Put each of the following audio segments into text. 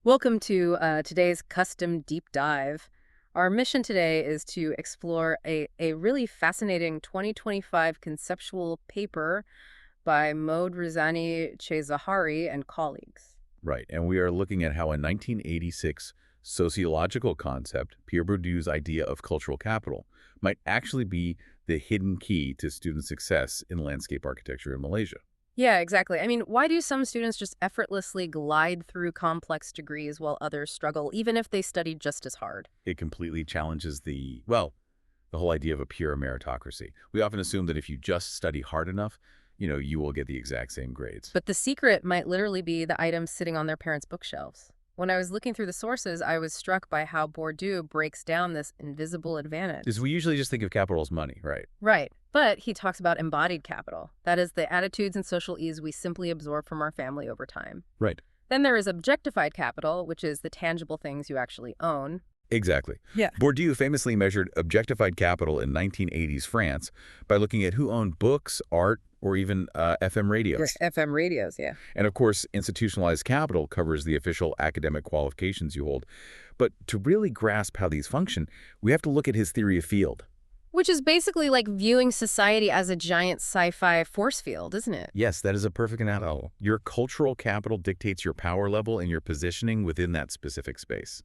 Welcome to today's custom deep dive. Our mission today is to explore a really fascinating 2025 conceptual paper by Maud Rizani Chezahari and colleagues. Right, and we are looking at how a 1986 sociological concept, Pierre Bourdieu's idea of cultural capital, might actually be the hidden key to student success in landscape architecture in Malaysia. Yeah, exactly. I mean, why do some students just effortlessly glide through complex degrees while others struggle, even if they study just as hard? It completely challenges the whole idea of a pure meritocracy. We often assume that if you just study hard enough, you will get the exact same grades. But the secret might literally be the items sitting on their parents' bookshelves. When I was looking through the sources, I was struck by how Bourdieu breaks down this invisible advantage. Because we usually just think of capital as money, right? Right. But he talks about embodied capital. That is the attitudes and social ease we simply absorb from our family over time. Right. Then there is objectified capital, which is the tangible things you actually own. Exactly. Yeah. Bourdieu famously measured objectified capital in 1980s France by looking at who owned books, art, or even FM radios. FM radios, yeah. And of course, institutionalized capital covers the official academic qualifications you hold. But to really grasp how these function, we have to look at his theory of field. Which is basically like viewing society as a giant sci-fi force field, isn't it? Yes, that is a perfect analogy. Your cultural capital dictates your power level and your positioning within that specific space.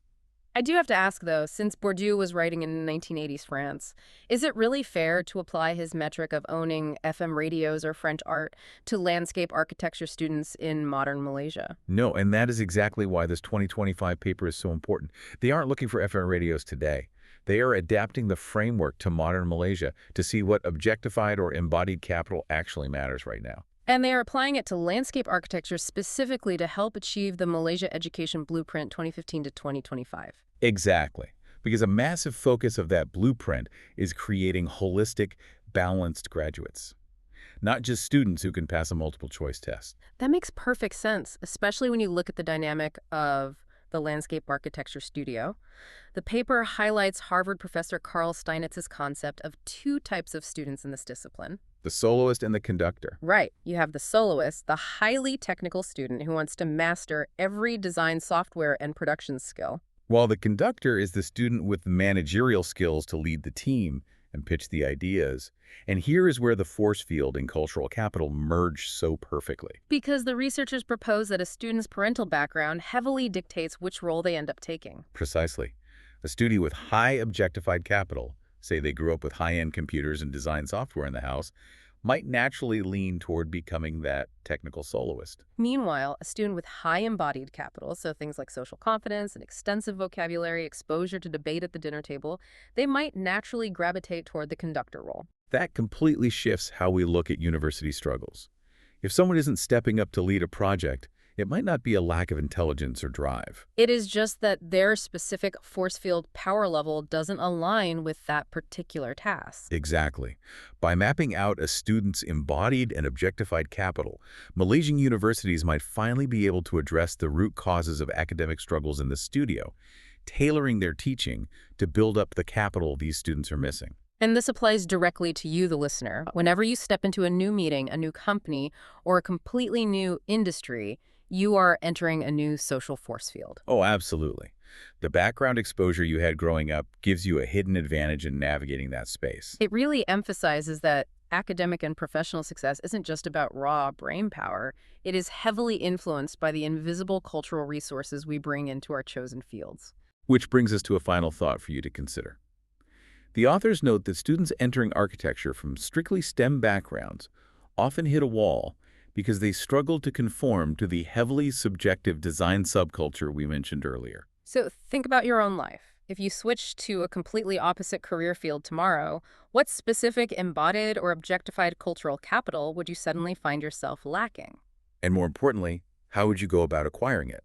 I do have to ask, though, since Bourdieu was writing in 1980s France, is it really fair to apply his metric of owning FM radios or French art to landscape architecture students in modern Malaysia? No, and that is exactly why this 2025 paper is so important. They aren't looking for FM radios today. They are adapting the framework to modern Malaysia to see what objectified or embodied capital actually matters right now. And they are applying it to landscape architecture specifically to help achieve the Malaysia Education Blueprint 2015 to 2025. Exactly. Because a massive focus of that blueprint is creating holistic, balanced graduates. Not just students who can pass a multiple choice test. That makes perfect sense, especially when you look at the dynamic of the landscape architecture studio. The paper highlights Harvard professor Carl Steinitz's concept of two types of students in this discipline. The soloist and the conductor. Right. You have the soloist, the highly technical student who wants to master every design software and production skill. While the conductor is the student with the managerial skills to lead the team and pitch the ideas. And here is where the force field and cultural capital merge so perfectly. Because the researchers propose that a student's parental background heavily dictates which role they end up taking. Precisely. A student with high objectified capital, say they grew up with high-end computers and design software in the house, might naturally lean toward becoming that technical soloist. Meanwhile, a student with high embodied capital, so things like social confidence and extensive vocabulary, exposure to debate at the dinner table, they might naturally gravitate toward the conductor role. That completely shifts how we look at university struggles. If someone isn't stepping up to lead a project, it might not be a lack of intelligence or drive. It is just that their specific force field power level doesn't align with that particular task. Exactly. By mapping out a student's embodied and objectified capital, Malaysian universities might finally be able to address the root causes of academic struggles in the studio, tailoring their teaching to build up the capital these students are missing. And this applies directly to you, the listener. Whenever you step into a new meeting, a new company, or a completely new industry, you are entering a new social force field. Oh, absolutely. The background exposure you had growing up gives you a hidden advantage in navigating that space. It really emphasizes that academic and professional success isn't just about raw brain power. It is heavily influenced by the invisible cultural resources we bring into our chosen fields. Which brings us to a final thought for you to consider. The authors note that students entering architecture from strictly STEM backgrounds often hit a wall because they struggle to conform to the heavily subjective design subculture we mentioned earlier. So think about your own life. If you switch to a completely opposite career field tomorrow, what specific embodied or objectified cultural capital would you suddenly find yourself lacking? And more importantly, how would you go about acquiring it?